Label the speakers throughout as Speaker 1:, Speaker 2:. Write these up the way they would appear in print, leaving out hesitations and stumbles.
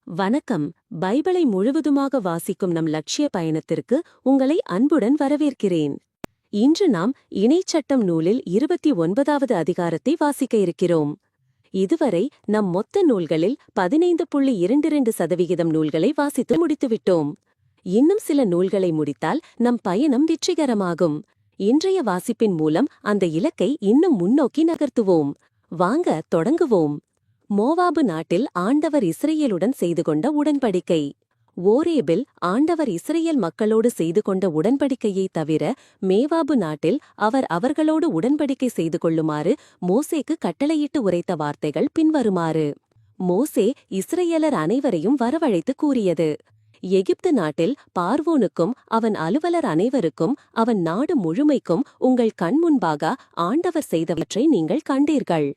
Speaker 1: வணக்கம். பைபிளை முழுவதுமாக வாசிக்கும் நம் லட்சிய பயணத்திற்கு உங்களை அன்புடன் வரவேற்கிறேன். இன்று நாம் இணைச்சட்டம் நூலில் 29வது அதிகாரத்தை வாசிக்க இருக்கிறோம். இதுவரை நம் மொத்த நூல்களில் 15.22% நூல்களை வாசித்து முடித்துவிட்டோம். இன்னும் சில நூல்களை முடித்தால் நம் பயணம் வெற்றிகரமாகும். இன்றைய வாசிப்பின் மூலம் அந்த இலக்கை இன்னும் முன்னோக்கி நகர்த்துவோம். வாங்க தொடங்குவோம். மோவாபு நாட்டில் ஆண்டவர் இஸ்ரேலுடன் செய்து கொண்ட உடன்படிக்கை. ஓரேபில் ஆண்டவர் இஸ்ரேல் மக்களோடு செய்து கொண்ட உடன்படிக்கையைத் தவிர மேவாபு நாட்டில் அவர் அவர்களோடு உடன்படிக்கை செய்து கொள்ளுமாறு மோசேக்கு கட்டளையிட்டு உரைத்த வார்த்தைகள் பின்வருமாறு. மோசே இஸ்ரேலர் அனைவரையும் வரவழைத்து கூறியது. எகிப்து நாட்டில் பார்வோனுக்கும் அவன் அலுவலர் அனைவருக்கும் அவன் நாடு முழுமைக்கும் உங்கள் கண் முன்பாக ஆண்டவர் செய்தவற்றை நீங்கள் கண்டீர்கள்.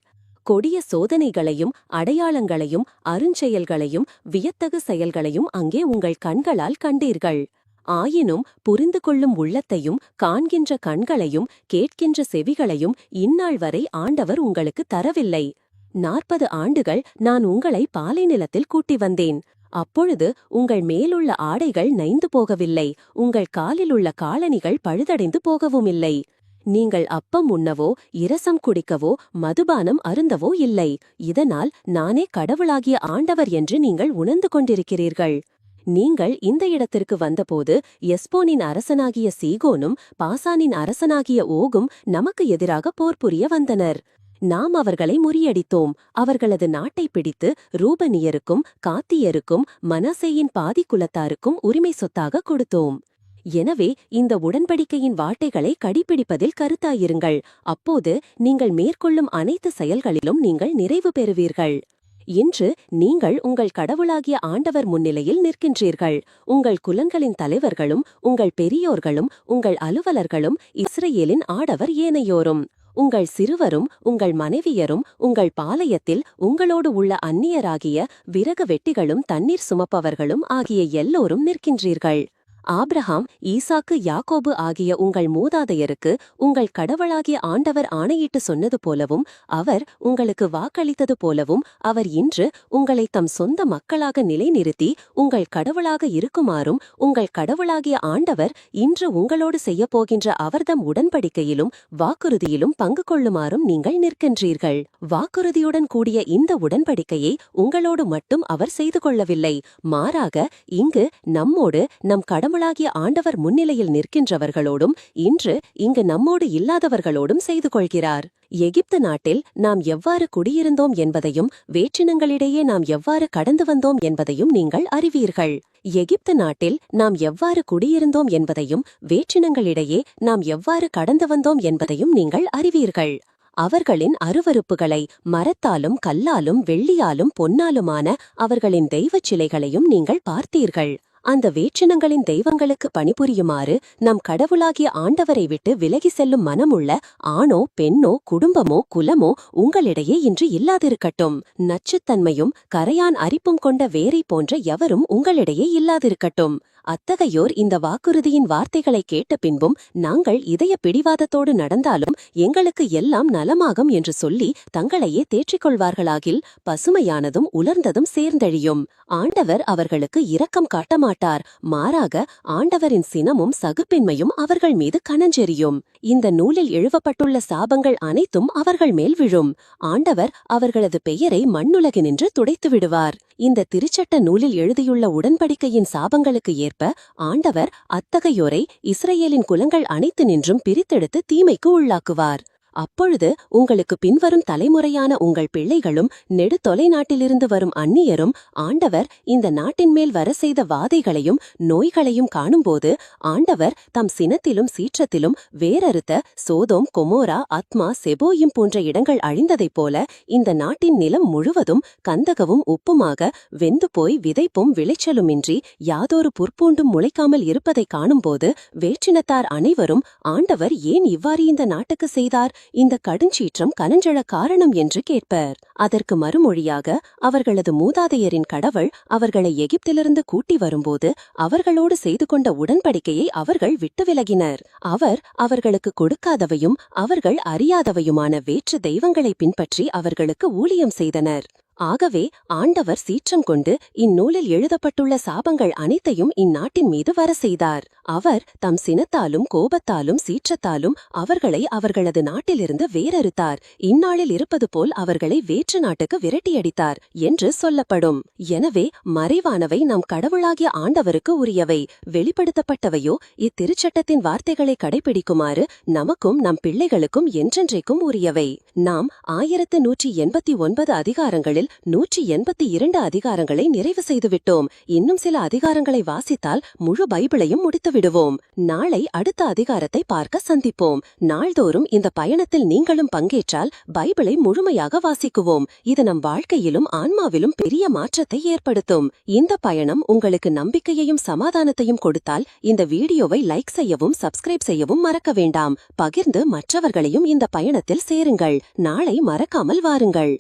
Speaker 1: கொடிய சோதனைகளையும் அடையாளங்களையும் அருஞ்செயல்களையும் வியத்தகு செயல்களையும் அங்கே உங்கள் கண்களால் கண்டீர்கள். ஆயினும் புரிந்து கொள்ளும் உள்ளத்தையும் காண்கின்ற கண்களையும் கேட்கின்ற செவிகளையும் இந்நாள் வரை ஆண்டவர் உங்களுக்கு தரவில்லை. 40 ஆண்டுகள் நான் உங்களை பாலைநிலத்தில் கூட்டி வந்தேன். அப்பொழுது உங்கள் மேலுள்ள ஆடைகள் நைந்து போகவில்லை, உங்கள் காலிலுள்ள காலணிகள் பழுதடைந்து போகவும் இல்லை. நீங்கள் அப்பம் உண்ணவோ இரசம் குடிக்கவோ மதுபானம் அருந்தவோ இல்லை. இதனால் நானே கடவுளாகிய ஆண்டவர் என்று நீங்கள் உணர்ந்து கொண்டிருக்கிறீர்கள். நீங்கள் இந்த இடத்திற்கு வந்தபோது எஸ்போனின் அரசனாகிய சீகோனும் பாசானின் அரசனாகிய ஓகும் நமக்கு எதிராக போர் புரிய வந்தனர். நாம் அவர்களை முறியடித்தோம். அவர்களது நாட்டை பிடித்து ரூபனியருக்கும் காத்தியருக்கும் மனாசேயின் பாதி குலத்தாருக்கும் உரிமை சொத்தாக கொடுத்தோம். எனவே இந்த உடன்படிக்கையின் வார்த்தைகளை கடைப்பிடிப்பதில் கருத்தாயிருங்கள். அப்போது நீங்கள் மேற்கொள்ளும் அனைத்து செயல்களிலும் நீங்கள் நிறைவு பெறுவீர்கள். இன்று நீங்கள் உங்கள் கடவுளாகிய ஆண்டவர் முன்னிலையில் நிற்கின்றீர்கள். உங்கள் குலங்களின் தலைவர்களும் உங்கள் பெரியோர்களும் உங்கள் அலுவலர்களும் இஸ்ரேலின் ஆடவர் ஏனையோரும் உங்கள் சிறுவரும் உங்கள் மனைவியரும் உங்கள் பாளையத்தில் உங்களோடு உள்ள அந்நியராகிய விறகு வெட்டிகளும் தண்ணீர் சுமப்பவர்களும் ஆகிய எல்லோரும் நிற்கின்றீர்கள். ஆபிரகாம் ஈசாக்கு யாக்கோபு ஆகிய உங்கள் மூதாதையருக்கு உங்கள் கடவுளாகிய ஆண்டவர் ஆணையிட்டு சொன்னது போலவும் அவர் உங்களுக்கு வாக்களித்தது போலவும் அவர் இன்று உங்களை தம் சொந்த மக்களாக நிலைநிறுத்தி உங்கள் கடவுளாக இருக்குமாறும் உங்கள் கடவுளாகிய ஆண்டவர் இன்று உங்களோடு செய்யப்போகின்ற அவர்தம் உடன்படிக்கையிலும் வாக்குறுதியிலும் பங்கு கொள்ளுமாறும் நீங்கள் நிற்கின்றீர்கள். வாக்குறுதியுடன் கூடிய இந்த உடன்படிக்கையை உங்களோடு மட்டும் அவர் செய்து கொள்ளவில்லை. மாறாக இங்கு நம்மோடு நம் கடவுளாகிய ஆண்டவர் முன்னிலையில் நிற்கின்றவர்களோடும் இன்று இங்கு நம்மோடு இல்லாதவர்களோடும் செய்து கொள்கிறார். எகிப்து நாட்டில் நாம் எவ்வாறு குடியிருந்தோம் என்பதையும் வேற்றினங்களிடையே நாம் எவ்வாறு கடந்து வந்தோம் என்பதையும் நீங்கள் அறிவீர்கள். எகிப்து நாட்டில் நாம் எவ்வாறு குடியிருந்தோம் என்பதையும் வேற்றினங்களிடையே நாம் எவ்வாறு கடந்து வந்தோம் என்பதையும் நீங்கள் அறிவீர்கள். அவர்களின் அருவருப்புகளை மரத்தாலும் கல்லாலும் வெள்ளியாலும் பொன்னாலுமான அவர்களின் தெய்வச் சிலைகளையும் நீங்கள் பார்த்தீர்கள். அந்த வேற்றினங்களின் தெய்வங்களுக்கு பணிபுரியுமாறு நம் கடவுளாகிய ஆண்டவரை விட்டு விலகி செல்லும் மனமுள்ள ஆணோ பெண்ணோ குடும்பமோ குலமோ உங்களிடையே இன்று இல்லாதிருக்கட்டும். நச்சுத்தன்மையும் கரையான் அரிப்பும் கொண்ட வேரை போன்ற எவரும் உங்களிடையே இல்லாதிருக்கட்டும். அத்தகையோர் இந்த வாக்குறுதியின் வார்த்தைகளை கேட்ட பின்பும் நாங்கள் இதய பிடிவாதத்தோடு நடந்தாலும் எங்களுக்கு எல்லாம் நலமாகும் என்று சொல்லி தங்களையே தேற்றிக்கொள்வார்களாகில் பசுமையானதும் உலர்ந்ததும் சேர்ந்தழியும். ஆண்டவர் அவர்களுக்கு இரக்கம் காட்டமாட்டார். மாறாக ஆண்டவரின் சினமும் சகுப்பின்மையும் அவர்கள் மீது கனஞ்செறியும். இந்த நூலில் எழுவப்பட்டுள்ள சாபங்கள் அனைத்தும் அவர்கள் மேல் விழும். ஆண்டவர் அவர்களது பெயரை மண்ணுலகினின்று துடைத்து விடுவார். இந்த திருச்சட்ட நூலில் எழுதியுள்ள உடன்படிக்கையின் சாபங்களுக்கு ஏற்ப ஆண்டவர் அத்தகையோரை இஸ்ரேலின் குலங்கள் அனைத்து நின்றும் பிரித்தெடுத்து தீமைக்கு உள்ளாக்குவார். அப்பொழுது உங்களுக்கு பின்வரும் தலைமுறையான உங்கள் பிள்ளைகளும் நெடு தொலை நாட்டிலிருந்து வரும் அந்நியரும் ஆண்டவர் இந்த நாட்டின் மேல் வர செய்த வாதைகளையும் நோய்களையும் காணும்போது ஆண்டவர் தம் சினத்திலும் சீற்றத்திலும் வேரறுத்த சோதோம் கொமோரா அத்மா செபோயும் போன்ற இடங்கள் அழிந்ததைப் போல இந்த நாட்டின் நிலம் முழுவதும் கந்தகவும் உப்புமாக வெந்து போய் விதைப்பும் விளைச்சலுமின்றி யாதொரு புற்பூண்டும் முளைக்காமல் இருப்பதை காணும்போது வேற்றினத்தார் அனைவரும் ஆண்டவர் ஏன் இவ்வாறு இந்த நாட்டுக்கு செய்தார், இந்த கடுஞ்சீற்றம் கனஞ்செழ காரணம் என்று கேட்பர். அதற்கு மறுமொழியாக அவர்களது மூதாதையரின் கடவுள் அவர்களை எகிப்திலிருந்து கூட்டி வரும்போது அவர்களோடு செய்து கொண்ட உடன்படிக்கையை அவர்கள் விட்டு விலகினர். அவர் அவர்களுக்கு கொடுக்காதவையும் அவர்கள் அறியாதவையுமான வேற்று தெய்வங்களை பின்பற்றி அவர்களுக்கு ஊழியம் செய்தனர். ஆகவே ஆண்டவர் சீற்றம் கொண்டு இந்நூலில் எழுதப்பட்டுள்ள சாபங்கள் அனைத்தையும் இந்நாட்டின் மீது வர செய்தார். அவர் தம் சினத்தாலும் கோபத்தாலும் சீற்றத்தாலும் அவர்களை அவர்களது நாட்டிலிருந்து வேறறுத்தார். இந்நாளில் இருப்பது போல் அவர்களை வேற்று நாட்டுக்கு விரட்டியடித்தார் என்று சொல்லப்படும். எனவே மறைவானவை நம் கடவுளாகிய ஆண்டவருக்கு உரியவை, வெளிப்படுத்தப்பட்டவையோ இத்திருச்சட்டத்தின் வார்த்தைகளை கடைபிடிக்குமாறு நமக்கும் நம் பிள்ளைகளுக்கும் என்றென்றைக்கும் உரியவை. நாம் 1189 அதிகாரங்களில் 182 அதிகாரங்களை நிறைவு செய்துவிட்டோம். இன்னும் சில அதிகாரங்களை வாசித்தால் முழு பைபிளையும் முடித்து விடுவோம். நாளை அடுத்த அதிகாரத்தை பார்க்க சந்திப்போம். நாள்தோறும் இந்த பயணத்தில் நீங்களும் பங்கேற்றால் பைபிளை முழுமையாக வாசிக்குவோம். இது நம் வாழ்க்கையிலும் ஆன்மாவிலும் பெரிய மாற்றத்தை ஏற்படுத்தும். இந்த பயணம் உங்களுக்கு நம்பிக்கையையும் சமாதானத்தையும் கொடுத்தால் இந்த வீடியோவை லைக் செய்யவும் சப்ஸ்கிரைப் செய்யவும் மறக்க வேண்டாம். பகிர்ந்து மற்றவர்களையும் இந்த பயணத்தில் சேருங்கள். நாளை மறக்காமல் வாருங்கள்.